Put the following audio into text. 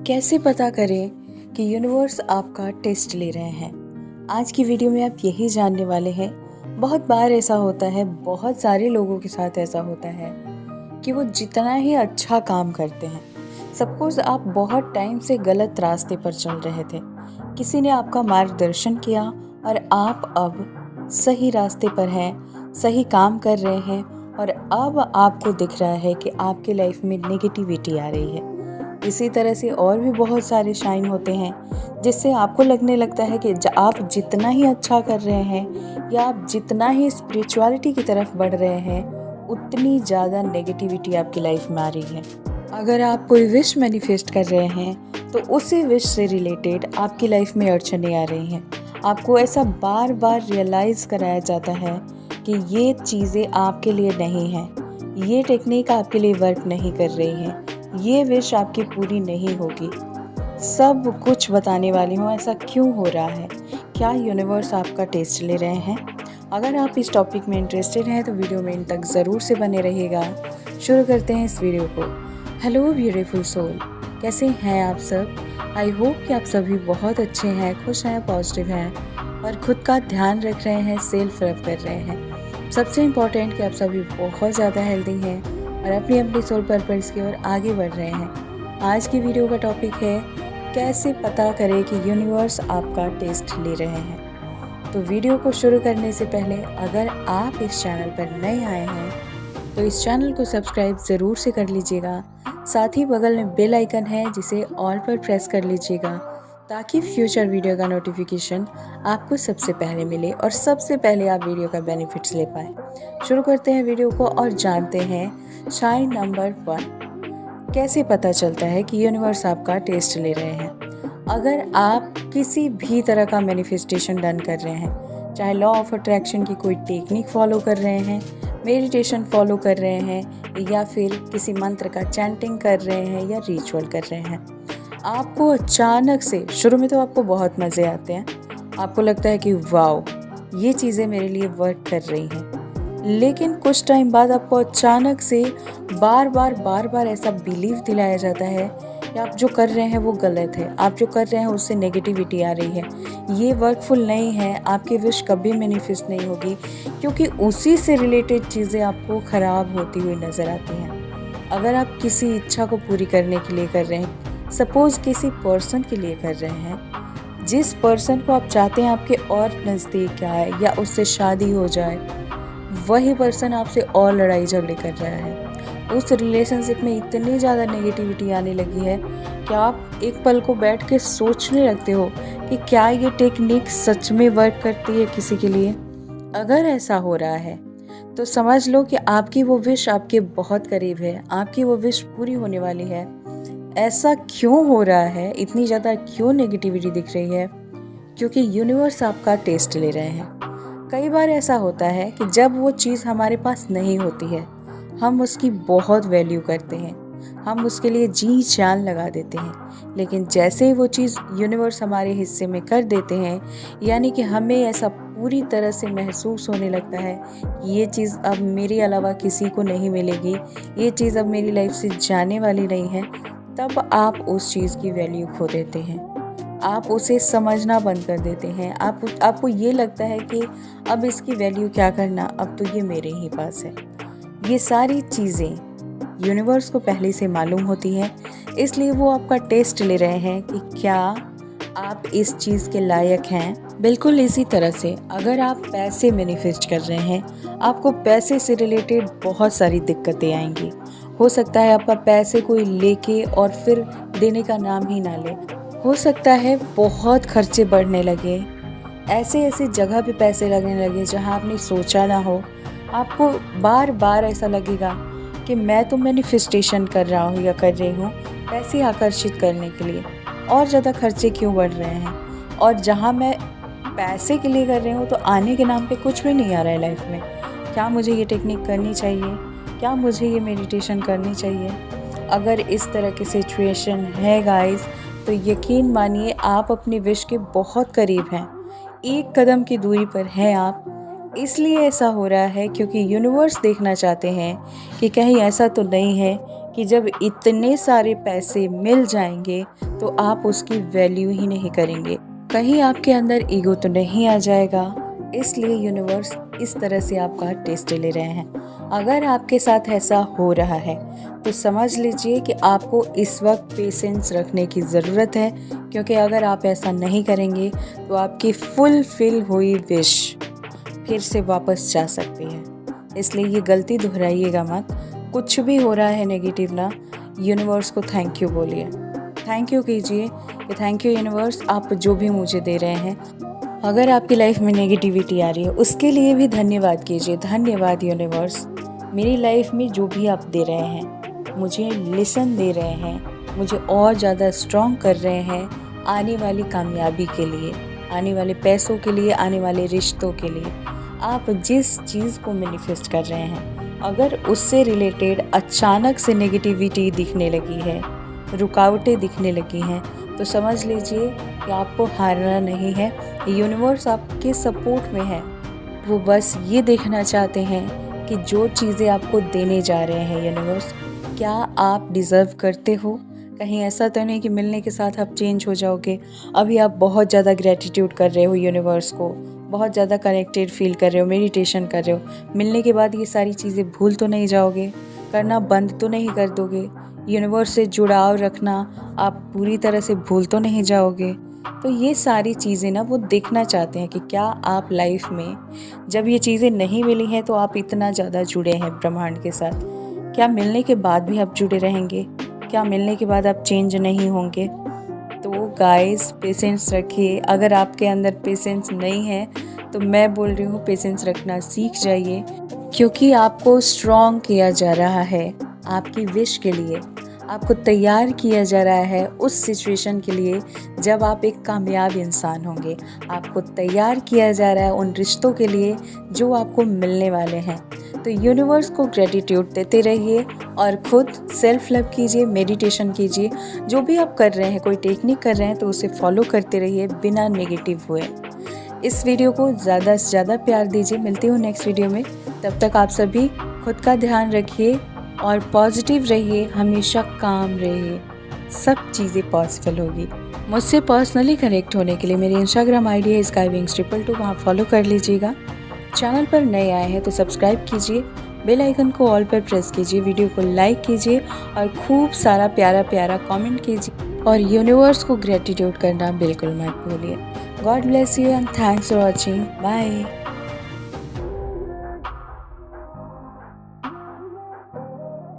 कैसे पता करें कि यूनिवर्स आपका टेस्ट ले रहे हैं। आज की वीडियो में आप यही जानने वाले हैं। बहुत बार ऐसा होता है, बहुत सारे लोगों के साथ ऐसा होता है कि वो जितना ही अच्छा काम करते हैं, सपोज आप बहुत टाइम से गलत रास्ते पर चल रहे थे, किसी ने आपका मार्गदर्शन किया और आप अब सही रास्ते पर हैं, सही काम कर रहे हैं और अब आपको दिख रहा है कि आपके लाइफ में नेगेटिविटी आ रही है। इसी तरह से और भी बहुत सारे साइन होते हैं जिससे आपको लगने लगता है कि आप जितना ही अच्छा कर रहे हैं या आप जितना ही स्पिरिचुअलिटी की तरफ बढ़ रहे हैं, उतनी ज़्यादा नेगेटिविटी आपकी लाइफ में आ रही है। अगर आप कोई विश मैनिफेस्ट कर रहे हैं तो उसी विश से रिलेटेड आपकी लाइफ में अड़चनें आ रही हैं। आपको ऐसा बार बार रियलाइज़ कराया जाता है कि ये चीज़ें आपके लिए नहीं हैं, ये टेक्निक आपके लिए वर्क नहीं कर रही है, ये विश आपकी पूरी नहीं होगी। सब कुछ बताने वाली हूँ ऐसा क्यों हो रहा है, क्या यूनिवर्स आपका टेस्ट ले रहे हैं। अगर आप इस टॉपिक में इंटरेस्टेड हैं तो वीडियो में इन तक ज़रूर से बने रहिएगा। शुरू करते हैं इस वीडियो को। हेलो ब्यूटीफुल सोल, कैसे हैं आप सब। आई होप कि आप सभी बहुत अच्छे हैं, खुश हैं, पॉजिटिव हैं और ख़ुद का ध्यान रख रहे हैं, सेल्फ लव कर रहे हैं। सबसे इम्पॉर्टेंट कि आप सभी बहुत ज़्यादा हेल्दी हैं और अपनी अपनी सोल पर्पस की ओर आगे बढ़ रहे हैं। आज की वीडियो का टॉपिक है कैसे पता करें कि यूनिवर्स आपका टेस्ट ले रहे हैं। तो वीडियो को शुरू करने से पहले अगर आप इस चैनल पर नए आए हैं तो इस चैनल को सब्सक्राइब ज़रूर से कर लीजिएगा। साथ ही बगल में बेल आइकन है जिसे ऑल पर प्रेस कर लीजिएगा ताकि फ्यूचर वीडियो का नोटिफिकेशन आपको सबसे पहले मिले और सबसे पहले आप वीडियो का बेनिफिट्स ले पाएँ। शुरू करते हैं वीडियो को और जानते हैं साइन नंबर 1, कैसे पता चलता है कि यूनिवर्स आपका टेस्ट ले रहे हैं। अगर आप किसी भी तरह का मैनिफेस्टेशन डन कर रहे हैं, चाहे लॉ ऑफ अट्रैक्शन की कोई टेक्निक फॉलो कर रहे हैं, मेडिटेशन फॉलो कर रहे हैं या फिर किसी मंत्र का चैंटिंग कर रहे हैं या रिचुअल कर रहे हैं, आपको अचानक से शुरू में तो आपको बहुत मज़े आते हैं, आपको लगता है कि वाओ ये चीज़ें मेरे लिए वर्क कर रही हैं, लेकिन कुछ टाइम बाद आपको अचानक से बार बार ऐसा बिलीव दिलाया जाता है कि आप जो कर रहे हैं वो गलत है, आप जो कर रहे हैं उससे नेगेटिविटी आ रही है, ये वर्कफुल नहीं है, आपकी विश कभी मैनिफेस्ट नहीं होगी, क्योंकि उसी से रिलेटेड चीज़ें आपको ख़राब होती हुई नज़र आती हैं। अगर आप किसी इच्छा को पूरी करने के लिए कर रहे हैं, सपोज़ किसी पर्सन के लिए कर रहे हैं, जिस पर्सन को आप चाहते हैं आपके और नज़दीक आए या उससे शादी हो जाए, वही पर्सन आपसे और लड़ाई झगड़े कर रहा है, उस रिलेशनशिप में इतनी ज़्यादा नेगेटिविटी आने लगी है कि आप एक पल को बैठ के सोचने लगते हो कि क्या ये टेक्निक सच में वर्क करती है किसी के लिए। अगर ऐसा हो रहा है तो समझ लो कि आपकी वो विश आपके बहुत करीब है, आपकी वो विश पूरी होने वाली है। ऐसा क्यों हो रहा है, इतनी ज़्यादा क्यों नेगेटिविटी दिख रही है? क्योंकि यूनिवर्स आपका टेस्ट ले रहे हैं। कई बार ऐसा होता है कि जब वो चीज़ हमारे पास नहीं होती है, हम उसकी बहुत वैल्यू करते हैं, हम उसके लिए जी जान लगा देते हैं, लेकिन जैसे ही वो चीज़ यूनिवर्स हमारे हिस्से में कर देते हैं, यानी कि हमें ऐसा पूरी तरह से महसूस होने लगता है कि ये चीज़ अब मेरे अलावा किसी को नहीं मिलेगी, ये चीज़ अब मेरी लाइफ से जाने वाली नहीं है, तब आप उस चीज़ की वैल्यू खो देते हैं, आप उसे समझना बंद कर देते हैं। आपको ये लगता है कि अब इसकी वैल्यू क्या करना, अब तो ये मेरे ही पास है। ये सारी चीज़ें यूनिवर्स को पहले से मालूम होती हैं, इसलिए वो आपका टेस्ट ले रहे हैं कि क्या आप इस चीज़ के लायक हैं। बिल्कुल इसी तरह से अगर आप पैसे मैनिफेस्ट कर रहे हैं, आपको पैसे से रिलेटेड बहुत सारी दिक्कतें आएंगी। हो सकता है आपका पैसे कोई लेके और फिर देने का नाम ही ना ले, हो सकता है बहुत खर्चे बढ़ने लगे, ऐसे जगह पे पैसे लगने लगे जहाँ आपने सोचा ना हो। आपको बार बार ऐसा लगेगा कि मैं तो मैनिफेस्टेशन कर रहा हूँ या कर रही हूँ पैसे आकर्षित करने के लिए, और ज़्यादा खर्चे क्यों बढ़ रहे हैं, और जहाँ मैं पैसे के लिए कर रही हूँ तो आने के नाम पे कुछ भी नहीं आ रहा है लाइफ में। क्या मुझे ये टेक्निक करनी चाहिए, क्या मुझे ये मेडिटेशन करनी चाहिए? अगर इस तरह की सिचुएशन है गाइस, तो यकीन मानिए आप अपनी विश के बहुत करीब हैं, एक कदम की दूरी पर हैं आप। इसलिए ऐसा हो रहा है क्योंकि यूनिवर्स देखना चाहते हैं कि कहीं ऐसा तो नहीं है कि जब इतने सारे पैसे मिल जाएंगे तो आप उसकी वैल्यू ही नहीं करेंगे। कहीं आपके अंदर ईगो तो नहीं आ जाएगा? इसलिए यूनिवर्स इस तरह से आपका टेस्ट ले रहे हैं। अगर आपके साथ ऐसा हो रहा है तो समझ लीजिए कि आपको इस वक्त पेशेंस रखने की ज़रूरत है, क्योंकि अगर आप ऐसा नहीं करेंगे तो आपकी फुलफिल हुई विश फिर से वापस जा सकती है। इसलिए ये गलती दोहराइएगा मत। कुछ भी हो रहा है नेगेटिव ना, यूनिवर्स को थैंक यू बोलिए, थैंक यू कीजिए कि थैंक यू यूनिवर्स, आप जो भी मुझे दे रहे हैं। अगर आपकी लाइफ में नेगेटिविटी आ रही है उसके लिए भी धन्यवाद कीजिए, धन्यवाद यूनिवर्स, मेरी लाइफ में जो भी आप दे रहे हैं, मुझे लेसन दे रहे हैं, मुझे और ज़्यादा स्ट्रॉन्ग कर रहे हैं आने वाली कामयाबी के लिए, आने वाले पैसों के लिए, आने वाले रिश्तों के लिए। आप जिस चीज़ को मैनिफेस्ट कर रहे हैं, अगर उससे रिलेटेड अचानक से नेगेटिविटी दिखने लगी है, रुकावटें दिखने लगी हैं, तो समझ लीजिए कि आपको हारना नहीं है। यूनिवर्स आपके सपोर्ट में है। वो बस ये देखना चाहते हैं कि जो चीज़ें आपको देने जा रहे हैं यूनिवर्स, क्या आप डिज़र्व करते हो? कहीं ऐसा तो नहीं कि मिलने के साथ आप चेंज हो जाओगे। अभी आप बहुत ज़्यादा ग्रेटिट्यूड कर रहे हो यूनिवर्स को, बहुत ज़्यादा कनेक्टेड फील कर रहे हो, मेडिटेशन कर रहे हो। मिलने के बाद ये सारी चीज़ें भूल तो नहीं जाओगे, करना बंद तो नहीं कर दोगे, यूनिवर्स से जुड़ाव रखना आप पूरी तरह से भूल तो नहीं जाओगे। तो ये सारी चीज़ें ना वो देखना चाहते हैं कि क्या आप लाइफ में जब ये चीज़ें नहीं मिली हैं तो आप इतना ज़्यादा जुड़े हैं ब्रह्मांड के साथ, क्या मिलने के बाद भी आप जुड़े रहेंगे? क्या मिलने के बाद आप चेंज नहीं होंगे? तो गाइस, पेशेंस रखिए। अगर आपके अंदर पेशेंस नहीं है तो मैं बोल रही हूँ पेशेंस रखना सीख जाइए, क्योंकि आपको स्ट्रॉन्ग किया जा रहा है आपकी विश के लिए। आपको तैयार किया जा रहा है उस सिचुएशन के लिए जब आप एक कामयाब इंसान होंगे। आपको तैयार किया जा रहा है उन रिश्तों के लिए जो आपको मिलने वाले हैं। तो यूनिवर्स को ग्रेटिट्यूड देते रहिए और खुद सेल्फ लव कीजिए, मेडिटेशन कीजिए। जो भी आप कर रहे हैं, कोई टेक्निक कर रहे हैं तो उसे फॉलो करते रहिए बिना नेगेटिव हुए। इस वीडियो को ज़्यादा से ज़्यादा प्यार दीजिए। मिलती हूँ नेक्स्ट वीडियो में। तब तक आप सभी खुद का ध्यान रखिए और पॉजिटिव रहिए, हमेशा काम रहिए, सब चीज़ें पॉसिबल होगी। मुझसे पर्सनली कनेक्ट होने के लिए मेरी इंस्टाग्राम आईडी है skyWings222, वहाँ फॉलो कर लीजिएगा। चैनल पर नए आए हैं तो सब्सक्राइब कीजिए, बेल आइकन को ऑल पर प्रेस कीजिए, वीडियो को लाइक कीजिए और खूब सारा प्यारा प्यारा कमेंट कीजिए और यूनिवर्स को ग्रेटिट्यूड करना बिल्कुल मत भूलिए। God bless you and thanks for watching. Bye.